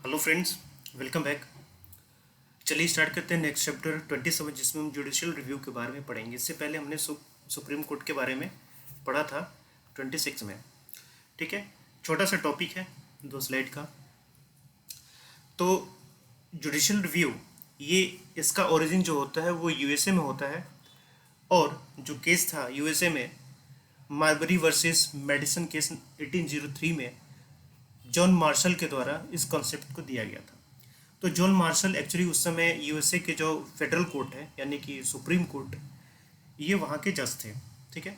Hello friends, welcome back. चलिए start करते हैं नेक्स्ट चैप्टर 27, जिसमें हम जुडिशियल रिव्यू के बारे में पढ़ेंगे। इससे पहले हमने सुप्रीम कोर्ट के बारे में पढ़ा था 26 में। ठीक है, छोटा सा टॉपिक है, 2 स्लाइड का। तो जुडिशियल रिव्यू, ये इसका ओरिजिन जो होता है वो यूएसए में होता है। और जो केस था यूएसए में, मार्बरी वर्सेस मेडिसन केस 1803 में जॉन मार्शल के द्वारा इस कॉन्सेप्ट को दिया गया था। तो जॉन मार्शल एक्चुअली उस समय यूएसए के जो फेडरल कोर्ट है, यानी कि सुप्रीम कोर्ट, ये वहाँ के जज थे। ठीक है,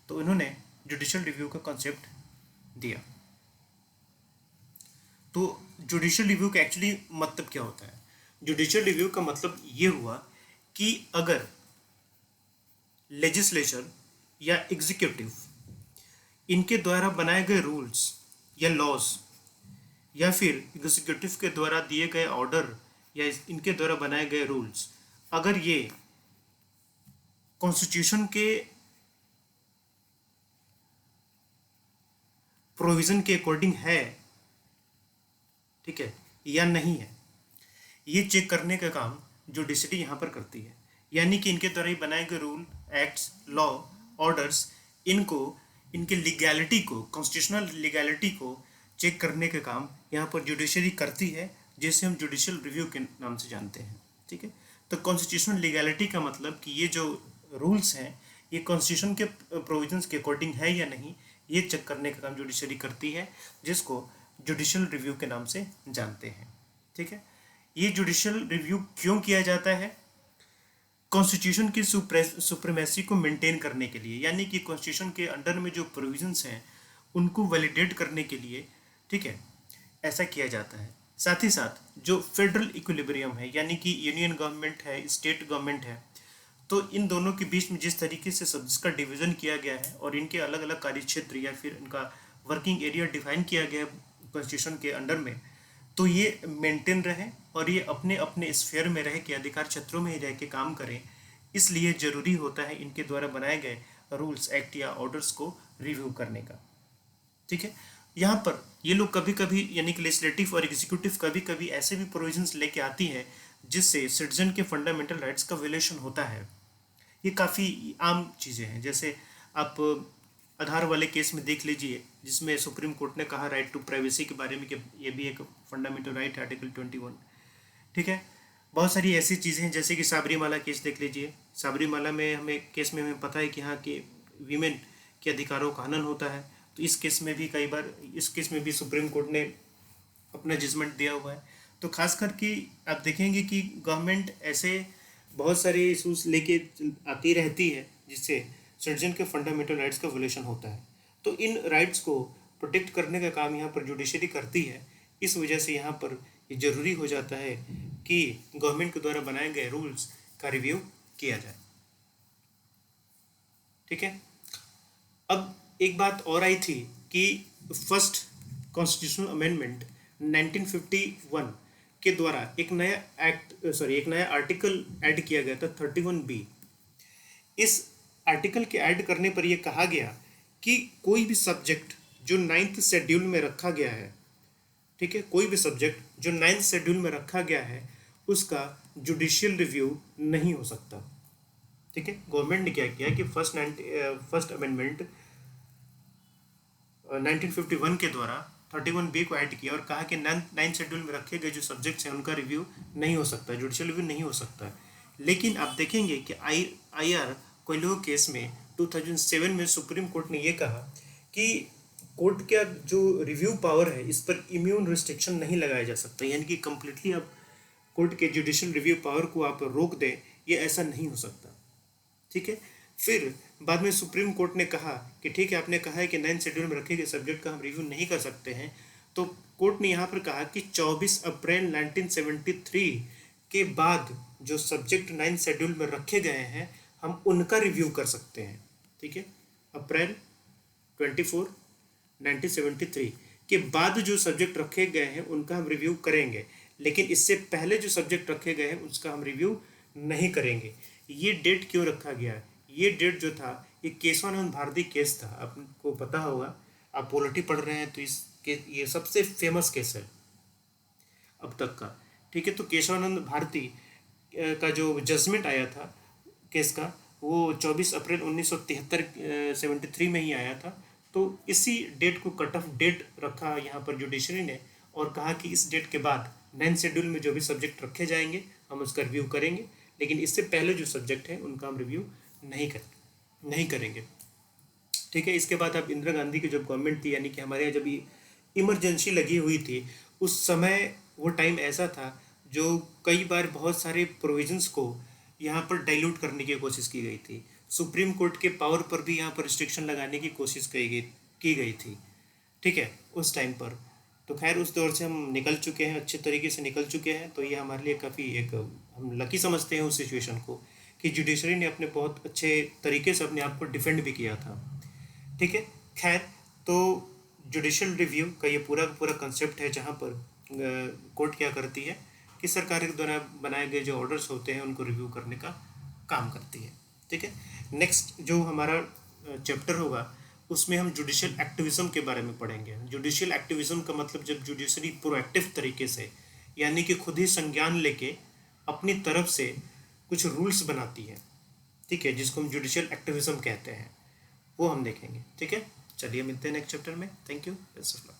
तो उन्होंने जुडिशियल रिव्यू का कॉन्सेप्ट दिया। तो जुडिशियल रिव्यू का एक्चुअली मतलब क्या होता है? जुडिशियल रिव्यू का मतलब ये हुआ कि अगर लेजिस्लेचर या एग्जीक्यूटिव, इनके द्वारा बनाए गए रूल्स या लॉज, या फिर एग्जीक्यूटिव के द्वारा दिए गए ऑर्डर या इनके द्वारा बनाए गए रूल्स, अगर ये कॉन्स्टिट्यूशन के प्रोविजन के अकॉर्डिंग है, ठीक है, या नहीं है, ये चेक करने का काम जुडिशरी यहाँ पर करती है। यानी कि इनके द्वारा ही बनाए गए रूल, एक्ट्स, लॉ, ऑर्डर्स, इनको, इनके लीगैलिटी को, कॉन्स्टिट्यूशनल लीगैलिटी को चेक करने का काम यहाँ पर जुडिशरी करती है, जिसे हम जुडिशियल रिव्यू के नाम से जानते हैं। ठीक है, तो कॉन्स्टिट्यूशनल लीगैलिटी का मतलब कि ये जो रूल्स हैं ये कॉन्स्टिट्यूशन के प्रोविजंस के अकॉर्डिंग है या नहीं, ये चेक करने का काम जुडिशरी करती है, जिसको जुडिशियल रिव्यू के नाम से जानते हैं। ठीक है, ये जुडिशियल रिव्यू क्यों किया जाता है? कॉन्स्टिट्यूशन की सुप्रीमेसी को मेंटेन करने के लिए, यानी कि कॉन्स्टिट्यूशन के अंडर में जो प्रोविजंस हैं उनको वैलिडेट करने के लिए। ठीक है, ऐसा किया जाता है। साथ ही साथ जो फेडरल इक्विलिब्रियम है, यानी कि यूनियन गवर्नमेंट है, स्टेट गवर्नमेंट है, तो इन दोनों के बीच में जिस तरीके से सब इसका डिवीज़न किया गया है और इनके अलग अलग कार्य क्षेत्र या फिर इनका वर्किंग एरिया डिफाइन किया गया है कॉन्स्टिट्यूशन के अंडर में, तो ये मेंटेन रहे और ये अपने अपने स्फीयर में रह के, अधिकार क्षेत्रों में ही रह के काम करें। इसलिए ज़रूरी होता है इनके द्वारा बनाए गए रूल्स, एक्ट या ऑर्डर्स को रिव्यू करने का। ठीक है, यहाँ पर ये लोग कभी कभी, यानी कि लेजिस्लेटिव और एग्जीक्यूटिव, कभी कभी ऐसे भी प्रोविजंस लेके आती है जिससे सिटीजन के फंडामेंटल राइट्स का विलेशन होता है। ये काफ़ी आम चीज़ें हैं। जैसे आप आधार वाले केस में देख लीजिए, जिसमें सुप्रीम कोर्ट ने कहा राइट टू प्राइवेसी के बारे में कि ये भी एक फंडामेंटल राइट है, आर्टिकल 21। ठीक है, बहुत सारी ऐसी चीज़ें हैं, जैसे कि साबरीमाला केस देख लीजिए। साबरीमाला में हमें पता है कि यहाँ के वीमेन के अधिकारों का हनन होता है। तो इस केस में भी कई बार, इस केस में भी सुप्रीम कोर्ट ने अपना जजमेंट दिया हुआ है। तो खास करके आप देखेंगे कि गवर्नमेंट ऐसे बहुत सारे इशूज लेके आती रहती है जिससे सिटीजन के फंडामेंटल राइट्स का वोलेशन होता है। तो इन राइट्स को प्रोटेक्ट करने का काम यहाँ पर जुडिशरी करती है। इस वजह से यहाँ पर ये ज़रूरी हो जाता है कि गवर्नमेंट के द्वारा बनाए गए रूल्स का रिव्यू किया जाए। ठीक है, अब एक बात और आई थी कि फर्स्ट कॉन्स्टिट्यूशनल अमेंडमेंट 1951 के द्वारा एक नया आर्टिकल ऐड किया गया था, 31B। इस आर्टिकल के ऐड करने पर यह कहा गया कि कोई भी सब्जेक्ट जो 9th शेड्यूल में रखा गया है, ठीक है, कोई भी सब्जेक्ट जो 9th शेड्यूल में रखा गया है, उसका जुडिशियल रिव्यू नहीं हो सकता। ठीक है, गवर्नमेंट ने क्या किया कि फर्स्ट अमेंडमेंट 1951 के द्वारा 31B को ऐड किया और कहा कि 9th शेड्यूल में रखे गए जो सब्जेक्ट्स हैं उनका रिव्यू नहीं हो सकता, जुडिशियल रिव्यू नहीं हो सकता। लेकिन आप देखेंगे कि IR कोयलो केस में 2007 में सुप्रीम कोर्ट ने ये कहा कि कोर्ट का जो रिव्यू पावर है इस पर इम्यून रिस्ट्रिक्शन नहीं लगाया जा सकता, यानी कि कंप्लीटली आप कोर्ट के जुडिशियल रिव्यू पावर को आप रोक दें, ये ऐसा नहीं हो सकता। ठीक है, फिर बाद में सुप्रीम कोर्ट ने कहा कि ठीक है, आपने कहा है कि 9th शेड्यूल में रखे गए सब्जेक्ट का हम रिव्यू नहीं कर सकते हैं। तो कोर्ट ने यहाँ पर कहा कि 24 अप्रैल 1973 के बाद जो सब्जेक्ट 9th शेड्यूल में रखे गए हैं हम उनका रिव्यू कर सकते हैं। ठीक है, अप्रैल 24 1973 के बाद जो सब्जेक्ट रखे गए हैं उनका हम रिव्यू करेंगे, लेकिन इससे पहले जो सब्जेक्ट रखे गए हैं उसका हम रिव्यू नहीं करेंगे। ये डेट क्यों रखा गया? ये डेट जो था, ये केशवानंद भारती केस था, आपको पता होगा, आप पॉलिटी पढ़ रहे हैं तो ये सबसे फेमस केस है। अब तक का। ठीक है, तो केशवानंद भारती का जो जजमेंट आया था केस का, वो 24 अप्रैल 1973 73 में ही आया था। तो इसी डेट को कट ऑफ डेट रखा यहाँ पर जुडिशरी ने, और कहा कि इस डेट के बाद 9 शेड्यूल में जो भी सब्जेक्ट रखे जाएंगे हम उसका रिव्यू करेंगे, लेकिन इससे पहले जो सब्जेक्ट है उनका हम रिव्यू नहीं करेंगे। ठीक है, इसके बाद अब इंदिरा गांधी की जब गवर्नमेंट थी, यानी कि हमारे यहाँ जब इमरजेंसी लगी हुई थी, उस समय वो टाइम ऐसा था जो कई बार बहुत सारे प्रोविजंस को यहाँ पर डाइल्यूट करने की कोशिश की गई थी। सुप्रीम कोर्ट के पावर पर भी यहाँ पर रिस्ट्रिक्शन लगाने की कोशिश की गई थी। ठीक है, उस टाइम पर। तो खैर उस दौर से हम निकल चुके हैं, अच्छे तरीके से निकल चुके हैं। तो ये हमारे लिए काफ़ी एक हम लकी समझते हैं उस सिचुएशन को, कि जुडिशरी ने अपने बहुत अच्छे तरीके से अपने आप को डिफेंड भी किया था। ठीक है, खैर तो जुडिशल रिव्यू का ये पूरा पूरा कंसेप्ट है, जहाँ पर कोर्ट क्या करती है कि सरकार के द्वारा बनाए गए जो ऑर्डर्स होते हैं उनको रिव्यू करने का काम करती है। ठीक है, नेक्स्ट जो हमारा चैप्टर होगा उसमें हम जुडिशियल एक्टिविज्म के बारे में पढ़ेंगे। जुडिशियल एक्टिविज्म का मतलब जब जुडिशरी प्रोएक्टिव तरीके से, यानी कि खुद ही संज्ञान लेके अपनी तरफ से कुछ रूल्स बनाती है। ठीक है, जिसको हम जुडिशियल एक्टिविज्म कहते हैं, वो हम देखेंगे। ठीक है, चलिए मिलते हैं नेक्स्ट चैप्टर में। Thank you, best of luck.